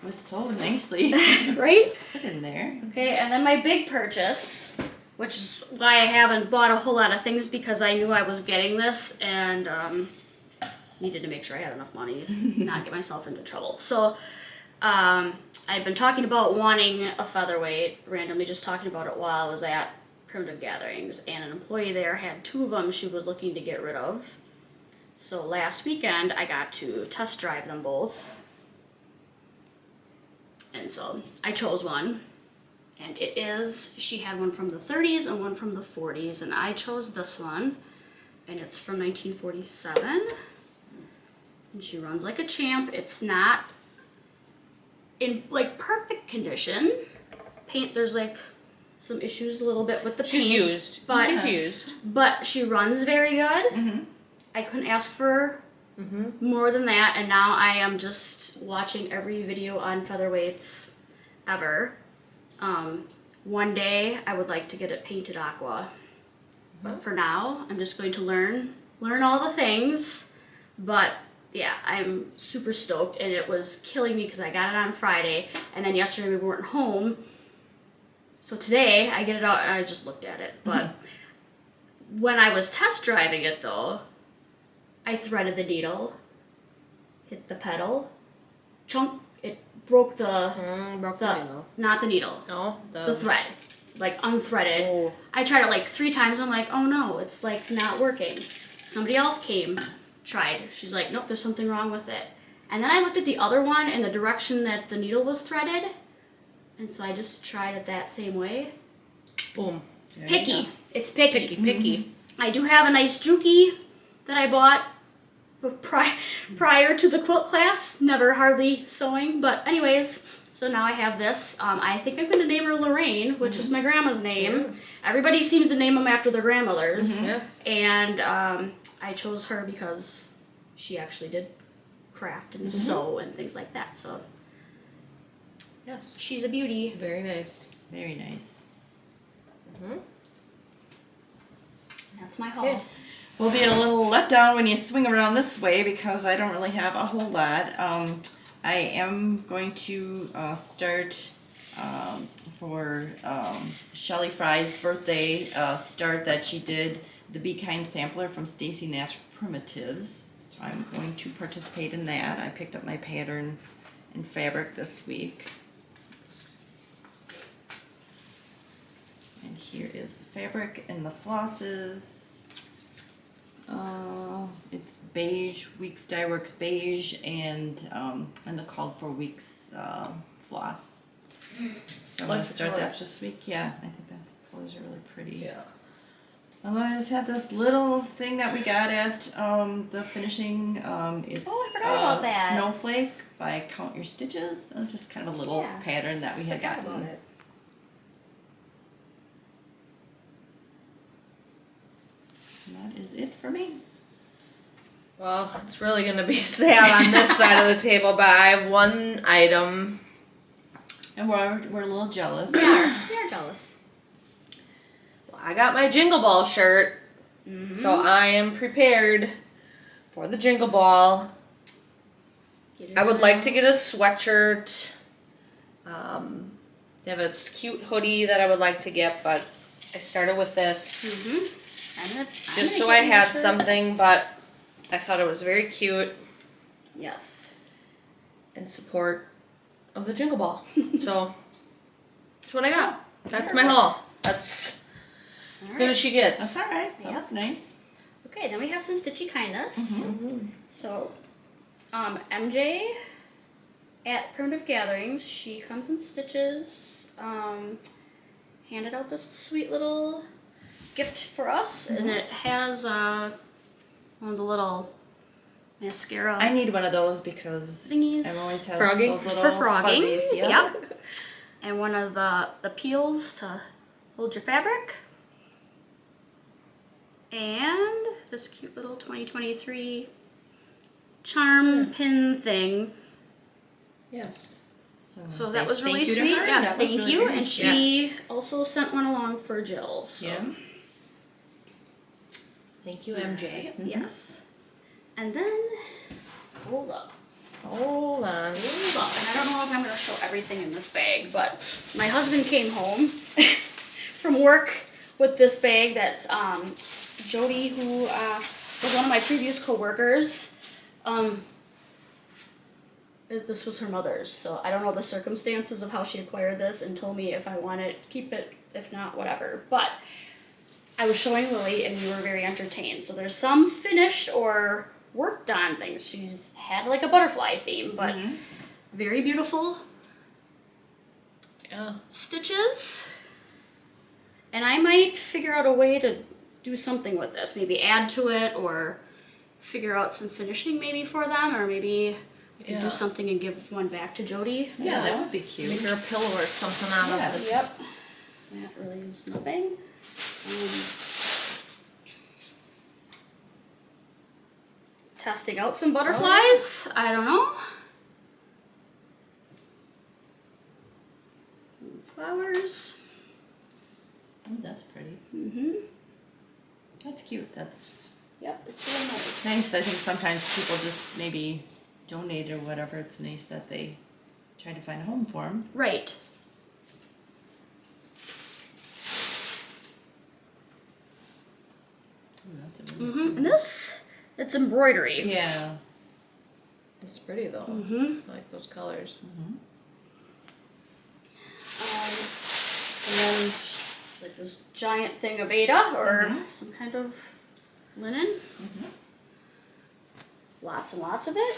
was so nicely right? put in there. Okay, and then my big purchase, which is why I haven't bought a whole lot of things, because I knew I was getting this and needed to make sure I had enough money to not get myself into trouble. So I've been talking about wanting a featherweight, randomly just talking about it while I was at Primitive Gatherings, and an employee there had 2 of them she was looking to get rid of. So last weekend I got to test drive them both. And so I chose one, and she had one from the 30s and one from the 40s, and I chose this one, and it's from 1947, and she runs like a champ. It's not in like perfect condition. Paint, there's like some issues a little bit with the paint. She's used. But she runs very good. Mm-hmm. I couldn't ask for more than that, and now I am just watching every video on featherweights ever. One day I would like to get it painted aqua, but for now I'm just going to learn all the things. But yeah, I'm super stoked, and it was killing me because I got it on Friday, and then yesterday we weren't home, so today I get it out and I just looked at it. But when I was test driving it though, I threaded the needle, hit the pedal, it broke the needle. Not the needle. No, the thread, like unthreaded. Oh. I tried it like 3 times. I'm like, oh no, it's like not working. Somebody else tried. She's like, nope, there's something wrong with it. And then I looked at the other one in the direction that the needle was threaded, and so I just tried it that same way. Boom. Picky. It's picky. Picky. I do have a nice Juki that I bought prior to the quilt class. Never hardly sewing, but anyways, so now I have this. I think I'm going to name her Lorraine, which is my grandma's name. Yes. Everybody seems to name them after their grandmothers. Yes. And I chose her because she actually did craft and sew and things like that. So yes, she's a beauty. Very nice. Very nice. That's my haul. Okay. We'll be a little let down when you swing around this way because I don't really have a whole lot. I am going to start for Shirley Fry's birthday start that she did the Be Kind sampler from Stacy Nash Primitives. So I'm going to participate in that. I picked up my pattern and fabric this week. And here is the fabric and the flosses. It's beige, Weeks Dye Works beige, and the called for Weeks floss. So I'm going to start that this week. Yeah, I think the colors are really pretty. Yeah. And then I just had this little thing that we got at the finishing. It's I forgot about that. Snowflake by Count Your Stitches. It's just kind of a little pattern that I forgot about it. that is it for me. Well, it's really going to be sad on this side of the table, but I have one item. And we're a little jealous. We are jealous. Well, I got my Jingle Ball shirt, so I am prepared for the Jingle Ball. I would like to get a sweatshirt. They have a cute hoodie that I would like to get, but I started with this just so I had something, but I thought it was very cute. Yes. In support of the Jingle Ball. So, that's what I got. That's my haul. That's as good as she gets. That's all right. That's nice. Okay, then we have some Stitchy kindness. So, MJ at Primitive Gatherings, she comes in stitches. Handed out this sweet little gift for us, and it has one of the little mascara. I need one of those because thingies. I've always had Frogging? those little For frogging. fuzzies. Yep. And one of the peels to hold your fabric. And this cute little 2023 charm pin thing. Yes. So that was really thank you to sweet. her. Yes, That was thank really you. nice. And she Yes. also sent one along for Jill. So. Yeah. Thank you, MJ. Yes. And then, hold up. Hold on. Hold up. And I don't know if I'm going to show everything in this bag, but my husband came home from work with this bag that's Jody, who was one of my previous coworkers. This was her mother's, so I don't know the circumstances of how she acquired this, and told me if I want it, keep it, if not, whatever. But I was showing Lily, and we were very entertained. So there's some finished or worked on things. She's had like a butterfly theme, but very beautiful stitches. And I might figure out a way to do something with this. Maybe add to it, or figure out some finishing maybe for them, or maybe we can do something and give one back to Jody. Yeah, that would be cute. Make her a pillow or something out of this. Yep. That really is nothing. Testing out some butterflies. I don't know. Flowers. Oh, that's pretty. That's cute. That's Yep, it's really nice. nice. I think sometimes people just maybe donate or whatever. It's nice that they try to find a home for them. Right. That's a really And this, it's embroidery. Yeah. It's pretty though. I like those colors. And then like this giant thing of Ada, or some kind of linen. Lots and lots of it.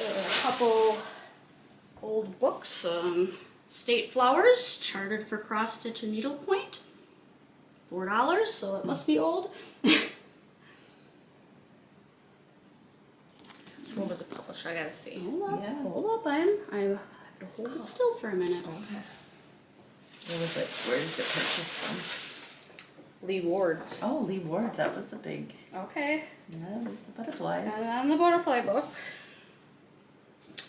A couple old books. State Flowers, charted for cross stitch and needlepoint. $4, so it must be old. What was it published? I gotta see. Hold up, Yeah. hold up, I have to hold it still for a minute. Okay. Where was it? Where is it purchased from? Lee Ward's. Oh, Lee Ward. That was the big. Okay, Yeah, there's the butterflies. and then the butterfly book.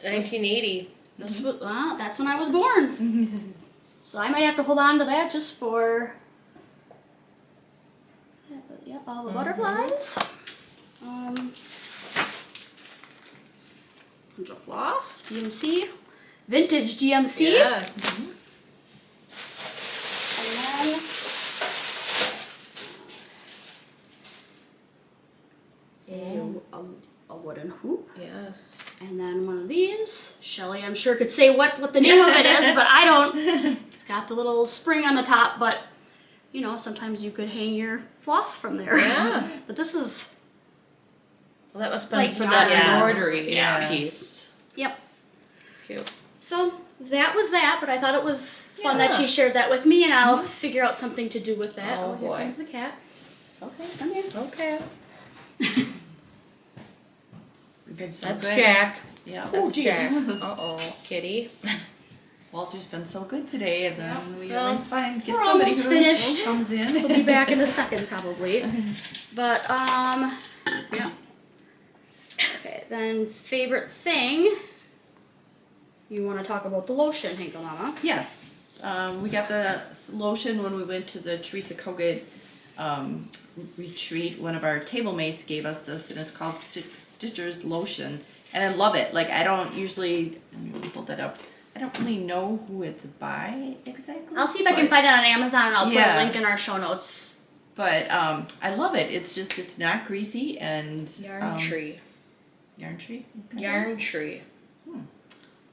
1980. This was, that's when I was born. So I might have to hold on to that just for all the butterflies. Bunch of floss, DMC, vintage DMC. Yes. And then a wooden hoop. Yes. And then one of these. Shirley, I'm sure, could say what the name of it is, but I don't. It's got the little spring on the top, but you know, sometimes you could hang your floss from there. Yeah. But this is, Well, that must have been Like for yarn. that embroidery Yeah. piece. yep. It's cute. So that was that, but I thought it was fun that she shared that with me, and I'll figure out something to do with that. Oh, Here boy. comes the cat. Okay. Come here. Okay. We did so That's good. Jack. Yeah. Oh, That's geez. Jack. Uh-oh. Kitty. Well, Walter's been so good today, and then we well, always get we're somebody almost who finished. comes in. We'll be back in a second probably. But Yeah. okay, then favorite thing. You want to talk about the lotion, Hinkle Mama? Yes. We got the lotion when we went to the Teresa Kogut retreat. One of our table mates gave us this, and it's called Stitcher's Lotion. And I love it. Like, I don't usually, let me pull that up. I don't really know who it's by exactly. I'll see if I can find it on Amazon, and I'll put Yeah. a link in our show notes. But I love it. It's not greasy and Yarn tree. Yarn tree? Okay. Yarn tree.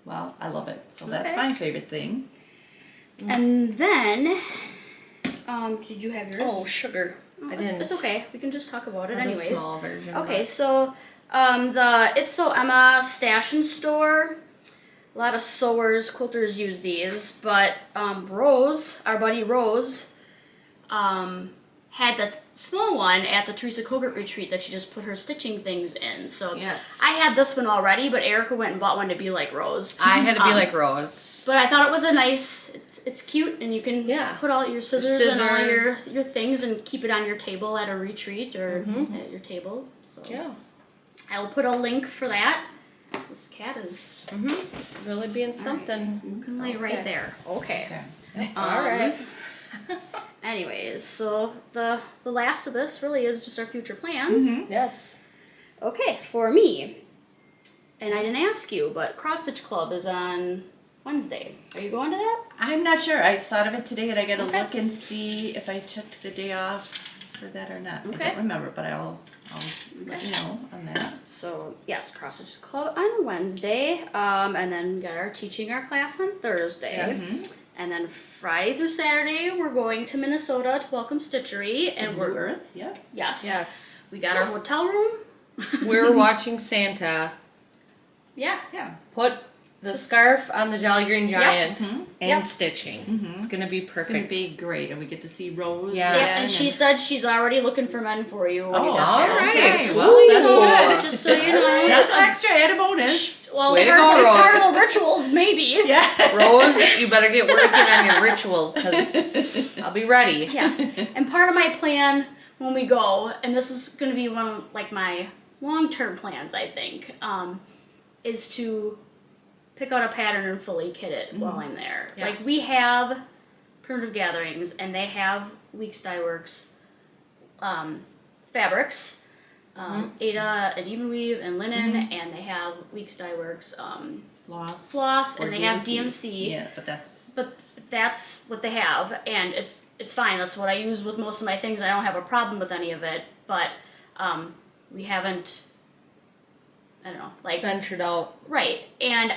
Well, I love it. So that's Okay. my favorite thing. And then, did you have yours? Oh, sugar. I didn't. It's okay. We can just talk about it I have a anyways. small version. Okay, but- so the It's So Emma Stash and Store. A lot of sewers, quilters use these, but Rose, our buddy Rose, had the small one at the Teresa Kogut retreat that she just put her stitching things in. So Yes. I had this one already, but Erica went and bought one to be like Rose. I had to be like Rose. But I thought it was a nice. It's cute, and you can put all your scissors and all your things and keep it on your table at a retreat or at your table. So Yeah. I will put a link for that. This cat is Really being something. you can lay right there. Okay. All right. Anyways, so the last of this really is just our future plans. Yes. Okay, for me, and I didn't ask you, but Cross Stitch Club is on Wednesday. Are you going to that? I'm not sure. I thought of it today, and I got to look and see if I took the day off for that or not. I Okay. don't remember, but I'll let you know on that. So yes, Cross Stitch Club on Wednesday, and then got our teaching our class on Thursday. Yes. And then Friday through Saturday, we're going to Minnesota to welcome Stitchery, and Blue Earth, yeah. Yes. we got our hotel room. We're watching Santa Yeah. put the scarf on the Jolly Green Giant and Yep. stitching. It's gonna be It's going perfect. to be great, and we get to see Rose. Yeah. Yes, and she said she's already looking for men for you when you Oh, get all there. right. okay. So Well, that's good. just so you know. That's extra, add a bonus. Well, Way to part go, of Rose. the rituals, maybe. Yeah. Rose, you better get working on your rituals because I'll be ready. Yes. And part of my plan when we go, and this is going to be one of like my long-term plans, I think, is to pick out a pattern and fully kit it while I'm there. Yes. Like we have Primitive Gatherings, and they have Weeks Dye Works fabrics, Ada and Even Weave and linen, and they have Weeks Dye Works floss, or and they have DMC. Yeah, but that's... But that's what they have, and it's fine. That's what I use with most of my things. I don't have a problem with any of it, but we haven't, I don't know, like... Ventured out. Right, and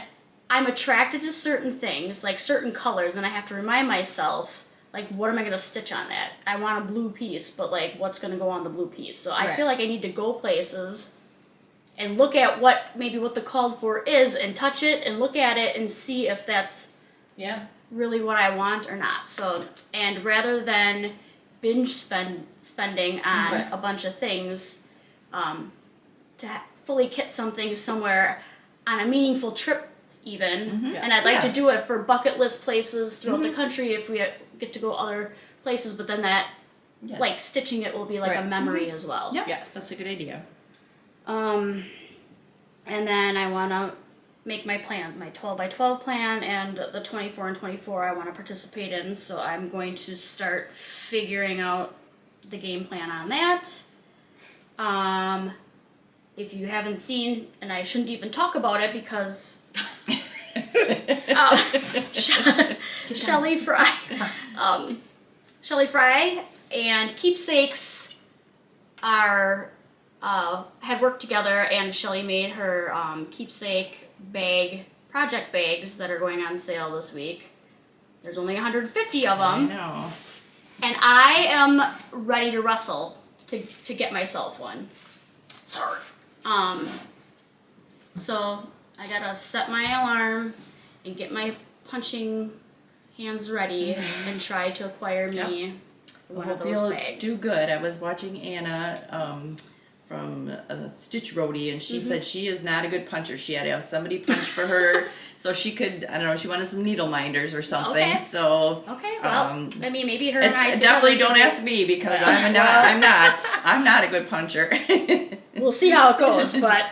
I'm attracted to certain things, like certain colors, and I have to remind myself, like, what am I going to stitch on that? I want a blue piece, but, like, what's going to go on the blue piece? So I Right. feel like I need to go places and look at what the called for is and touch it and look at it and see if that's Yeah. really what I want or not. So, and rather than binge spending on Right. a bunch of things, to fully kit something somewhere on a meaningful trip even, and I'd like to do it for bucket list places throughout the country if we get to go other places, but then that, like, stitching it will be like a Right. memory as well. Yeah, Yes. that's a good idea. And then I want to make my plans, my 12 by 12 plan, and the 24 and 24 I want to participate in, so I'm going to start figuring out the game plan on that. If you haven't seen, and I shouldn't even talk about it because Shirley Fry and Keepsakes are had worked together, and Shirley made her keepsake bag project bags that are going on sale this week. There's only 150 of I them, know. and I am ready to wrestle to get myself one. Sorry. So I gotta set my alarm and get my punching hands ready and try to acquire me one of Hopefully those you'll bags. do good. I was watching Anna from a Stitch roadie, and she said she is not a good puncher. She had to have somebody punch for her so she could, I don't know, she wanted some needle minders or something. Okay. So Well, I mean, maybe her and I definitely don't ask me because I'm not a good puncher. We'll see how it goes, but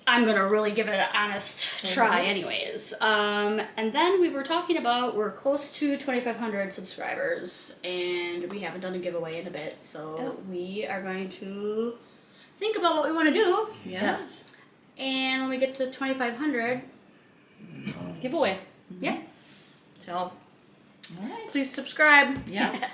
I'm gonna really give it an honest try anyways. And then we were talking about we're close to 2,500 subscribers and we haven't done a giveaway in a bit, so we are going to think about what we want to do. Yes. And when we get to 2,500, giveaway. Yeah. So, all right. please subscribe. Yeah.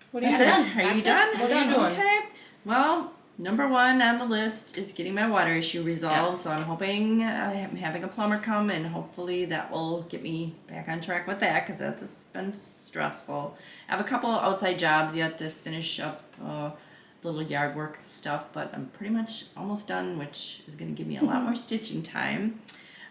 What are you That's done? it. Are you done? What are you doing? Okay. Well, number 1 on the list is getting my water issue resolved. Yes. So I'm hoping I'm having a plumber come, and hopefully that will get me back on track with that because that's been stressful. I have a couple of outside jobs yet to finish up. Little yard work stuff, but I'm pretty much almost done, which is going to give me a lot more stitching time.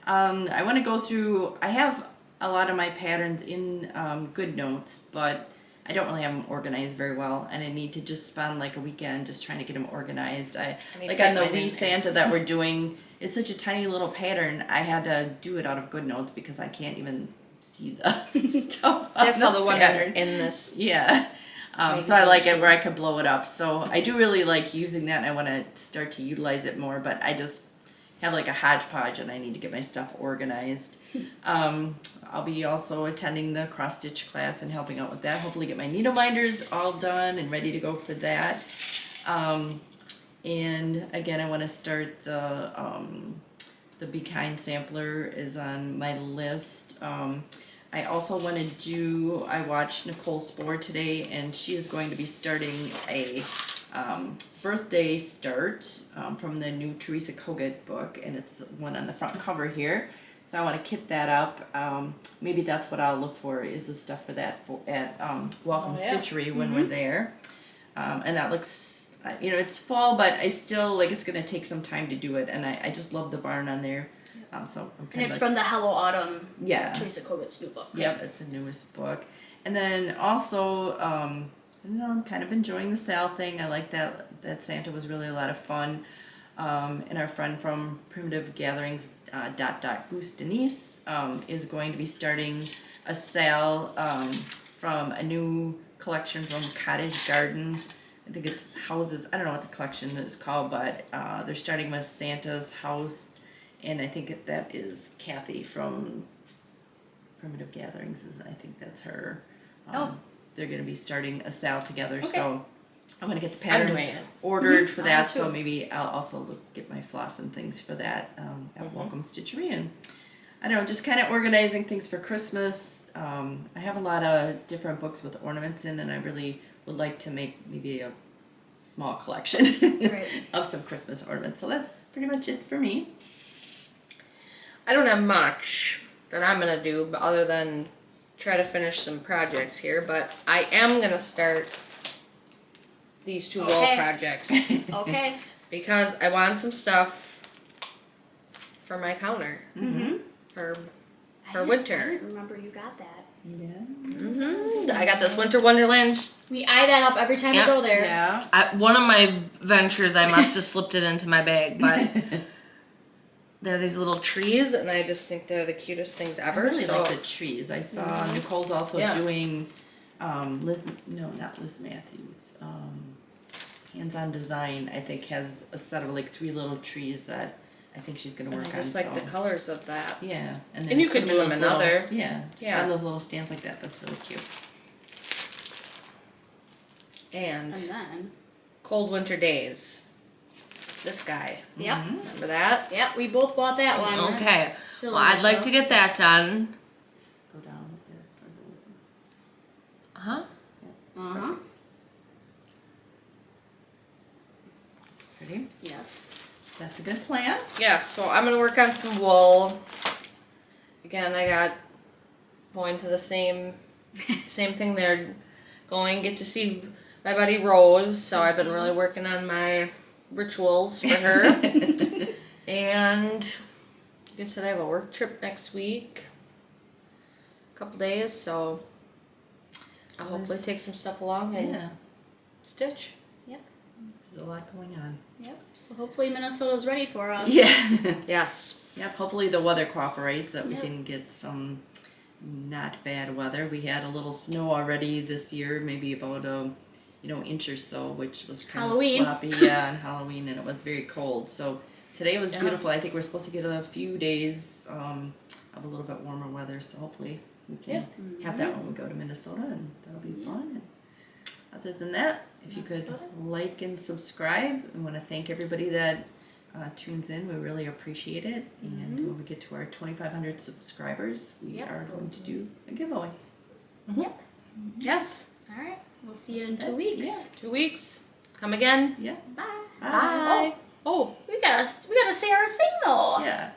I want to go through, I have a lot of my patterns in GoodNotes, but I don't really have them organized very well, and I need to just spend like a weekend just trying to get them organized. Like on the wee Santa that we're doing, it's such a tiny little pattern, I had to do it out of GoodNotes because I can't even see the stuff. That's how the one pattern. in this. Yeah. So I like it where I could blow it up. So I do really like using that, and I want to start to utilize it more, but I just have like a hodgepodge and I need to get my stuff organized. I'll be also attending the cross stitch class and helping out with that. Hopefully get my needle minders all done and ready to go for that. And again, I want to start the Be Kind sampler is on my list. I also want to do, I watched Nicole Spohr today, and she is going to be starting a birthday start from the new Teresa Kogut book, and it's the one on the front cover here. So I want to kit that up. Maybe that's what I'll look for, is the stuff for that at Welcome Stitchery when we're there. And that looks, it's fall, but I still, like, it's going to take some time to do it, and I just love the barn on there. So I'm and it's from the Hello Autumn, yeah, Teresa Kogut's new book. Yep, it's the newest book. And then also, I'm kind of enjoying the Sal thing. I like that Santa was really a lot of fun. And our friend from Primitive Gatherings, Goose Denise, is going to be starting a sale from a new collection from Cottage Garden. I think it's houses. I don't know what the collection is called, but they're starting with Santa's house. And I think that is Kathy from Primitive Gatherings. I think that's her. They're going to be starting a sale together. Okay. So I'm going to get the pattern ordered for that. So maybe I'll also get my floss and things for that at Welcome Stitchery. And I don't know, just kind of organizing things for Christmas. I have a lot of different books with ornaments in, and I really would like to make maybe a small collection of some Christmas ornaments. So that's pretty much it for me. I don't have much that I'm going to do other than try to finish some projects here, but I am going to start these 2 wall projects. Okay. Because I want some stuff for my counter. For winter. I didn't remember you got that. Yeah. I got this Winter Wonderlands. We eye that up every time we go there. Yeah. One of my ventures, I must have slipped it into my bag, but they're these little trees, and I just think they're the cutest things ever. I really like the trees. I saw Nicole's also doing not Liz Matthews. Hands-on Design, I think, has a set of like 3 little trees that I think she's going to work on. I just like the colors of that. Yeah. And you could do them another. Just on those little stands like that. That's really cute. And then Cold Winter Days. This guy. Yep. Remember that? Yep, we both bought that one. Okay. Well, I'd like to get that done. Go down a bit Uh-huh. Uh-huh. It's pretty. Yes. That's a good plan. Yeah, so I'm going to work on some wool. Again, I got going to the same thing there. Get to see my buddy Rose, so I've been really working on my rituals for her. And like I said, I have a work trip next week. A couple days, so I'll hopefully take some stuff along and stitch. Yep. There's a lot going on. Yep. So hopefully Minnesota's ready for us. Yeah. Yes. Yep. Hopefully the weather cooperates that we can get some not bad weather. We had a little snow already this year, maybe about a inch or so, which was kind Halloween. of sloppy. Yeah, on Halloween, and it was very cold. So today was beautiful. I think we're supposed to get a few days of a little bit warmer weather. So hopefully we can have that when we go to Minnesota, and that'll be fun. And other than that, if you could like and subscribe, I want to thank everybody that tunes in. We really appreciate it. And when we get to our 2,500 subscribers, we are going to do a giveaway. Yep. Yes. All right. We'll see you in 2 weeks. Yeah. 2 weeks. Come again. Bye. Bye. Oh, we gotta say our thing though. Yeah.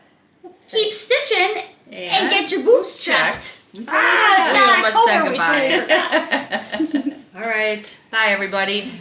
Keep stitching and get your boobs checked. We It's We not almost said October. We totally goodbye. forgot. All right. Bye, everybody.